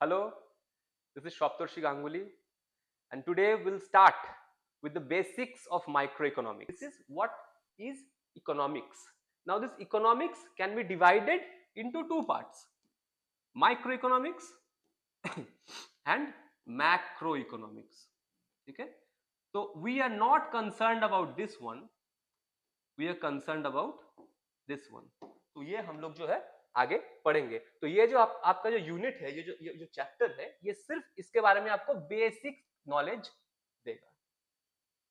Hello, this is Shoptorshi Ganguly, and today we'll start with the basics of microeconomics. This is what is economics. Now, this economics can be divided into two parts: microeconomics and macroeconomics. Okay, so we are not concerned about this one, we are concerned about this one. तो ये हम लोग जो है आगे पढ़ेंगे. तो ये जो आपका जो यूनिट है, ये जो चैप्टर है, ये सिर्फ इसके बारे में आपको बेसिक नॉलेज देगा.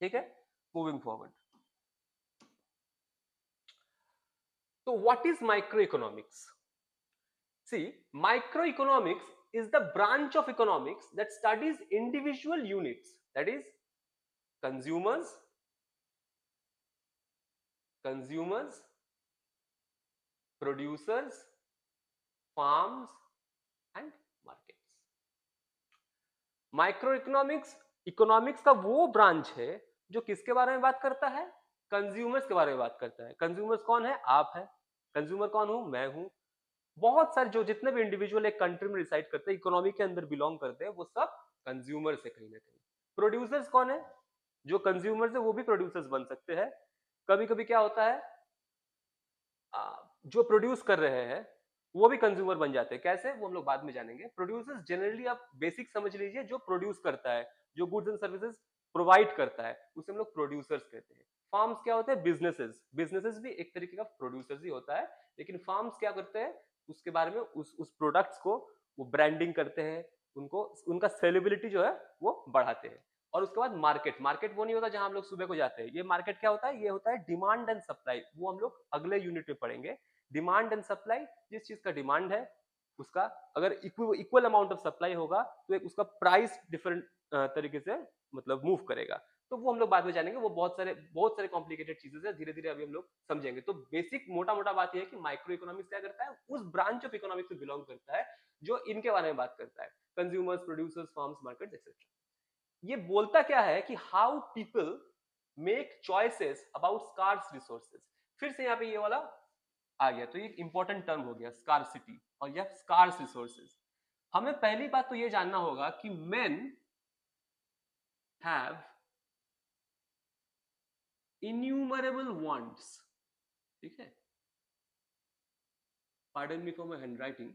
ठीक है, मूविंग फॉरवर्ड. तो what is microeconomics? See, microeconomics is the branch of economics that studies individual units, that is consumers, producers, farms and markets. Microeconomics economics का वो ब्रांच है जो किसके बारे में बात करता है? कंज्यूमर्स के बारे में बात करता है. कंज्यूमर्स कौन है? आप है. कंज्यूमर कौन हूं? मैं हूं. बहुत सारे जो जितने भी इंडिविजुअल एक कंट्री में रिसाइड करते हैं, इकोनॉमी के अंदर बिलोंग करते हैं, वो सब कंज्यूमर्स है कहीं ना कहीं. प्रोड्यूसर्स कौन है? जो कंज्यूमर्स है वो भी प्रोड्यूसर्स बन सकते हैं. कभी कभी क्या होता है, जो प्रोड्यूस कर रहे हैं वो भी कंज्यूमर बन जाते हैं. कैसे, वो हम लोग बाद में जानेंगे. प्रोड्यूसर्स जनरली आप बेसिक समझ लीजिए, जो प्रोड्यूस करता है, जो गुड्स एंड सर्विसेज प्रोवाइड करता है, उसे हम लोग प्रोड्यूसर्स कहते हैं. फार्म्स क्या होते हैं? बिजनेसेस. बिजनेसेस भी एक तरीके का प्रोड्यूसर्स ही होता है, लेकिन फार्म्स क्या करते हैं, उसके बारे में उस प्रोडक्ट्स को वो ब्रांडिंग करते हैं, उनको उनका सेलेबिलिटी जो है वो बढ़ाते हैं. और उसके बाद मार्केट. मार्केट वो नहीं होता जहां हम लोग सुबह को जाते हैं. ये मार्केट क्या होता है? ये होता है डिमांड एंड सप्लाई. वो हम लोग अगले यूनिट में पढ़ेंगे. डिमांड एंड सप्लाई, जिस चीज का डिमांड है उसका अगर इक्वल अमाउंट ऑफ सप्लाई होगा तो एक उसका प्राइस डिफरेंट तरीके से मतलब मूव करेगा. तो वो हम लोग बाद में जानेंगे. वो बहुत सारे कॉम्प्लिकेटेड चीजें हैं, धीरे धीरे अभी हम लोग समझेंगे. तो बेसिक मोटा मोटा बात यह है कि माइक्रो इकोनॉमिक्स क्या करता है, उस ब्रांच ऑफ इकोनॉमिक्स में बिलोंग करता है जो इनके बारे में बात करता है: consumers, producers, firms, markets etcetera. ये बोलता क्या है कि how people make choices about scarce resources. फिर से यहाँ पे ये वाला आ गया, तो ये इंपॉर्टेंट टर्म हो गया, स्कार्सिटी और या स्कार्स रिसोर्सेज. हमें पहली बात तो ये जानना होगा कि men have innumerable wants. ठीक है, pardon me for my handwriting,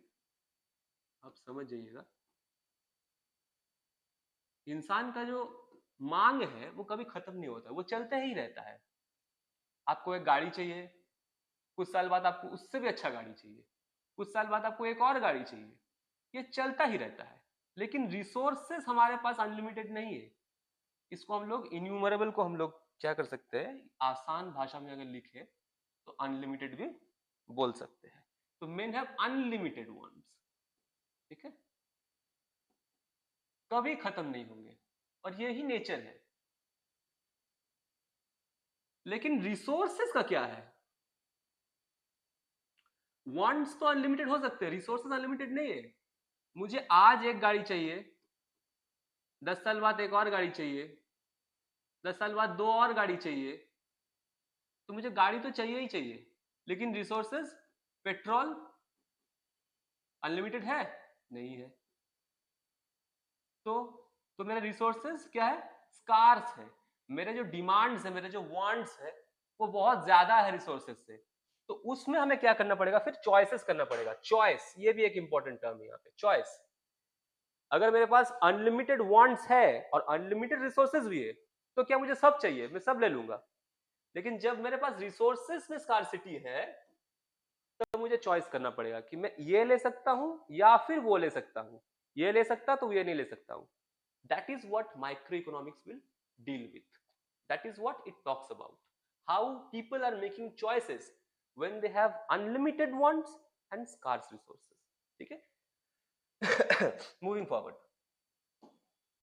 आप समझ जाइएगा. इंसान का जो मांग है वो कभी खत्म नहीं होता, वो चलते ही रहता है. आपको एक गाड़ी चाहिए, कुछ साल बाद आपको उससे भी अच्छा गाड़ी चाहिए, कुछ साल बाद आपको एक और गाड़ी चाहिए. ये चलता ही रहता है. लेकिन रिसोर्सेस हमारे पास अनलिमिटेड नहीं है. इसको हम लोग इन्यूमरेबल को हम लोग क्या कर सकते हैं, आसान भाषा में अगर लिखे तो अनलिमिटेड भी बोल सकते हैं. तो मेन हैव अनलिमिटेड वांट्स. ठीक है, कभी खत्म नहीं होंगे और यही नेचर है. लेकिन रिसोर्सेस का क्या है? वांट्स तो अनलिमिटेड हो सकते हैं, रिसोर्सेस अनलिमिटेड नहीं है. मुझे आज एक गाड़ी चाहिए, 10 साल बाद एक और गाड़ी चाहिए, 10 साल बाद दो और गाड़ी चाहिए. तो मुझे गाड़ी तो चाहिए ही चाहिए, लेकिन रिसोर्सेस, पेट्रोल अनलिमिटेड है? नहीं है. तो मेरे रिसोर्सेस क्या है? स्कार्स है. मेरे जो डिमांड्स है, मेरे जो वांट्स है, वो बहुत ज्यादा है रिसोर्सेस से. तो उसमें हमें क्या करना पड़ेगा? फिर चॉइसेस करना पड़ेगा. चॉइस, ये भी एक इंपॉर्टेंट टर्म है यहाँ पे, चॉइस. अगर मेरे पास अनलिमिटेड वांट्स है और अनलिमिटेड रिसोर्सेज भी है, तो क्या मुझे सब चाहिए? मैं सब ले लूंगा. लेकिन जब मेरे पास रिसोर्सेज में स्कार्सिटी है, तो मुझे चॉइस करना पड़ेगा कि मैं ये ले सकता हूं या फिर वो ले सकता हूं. ये ले सकता तो ये नहीं ले सकता हूं. That is what microeconomics will deal with. That is what it talks about. How people are making choices when they have unlimited wants and scarce resources. ठीक है, moving forward.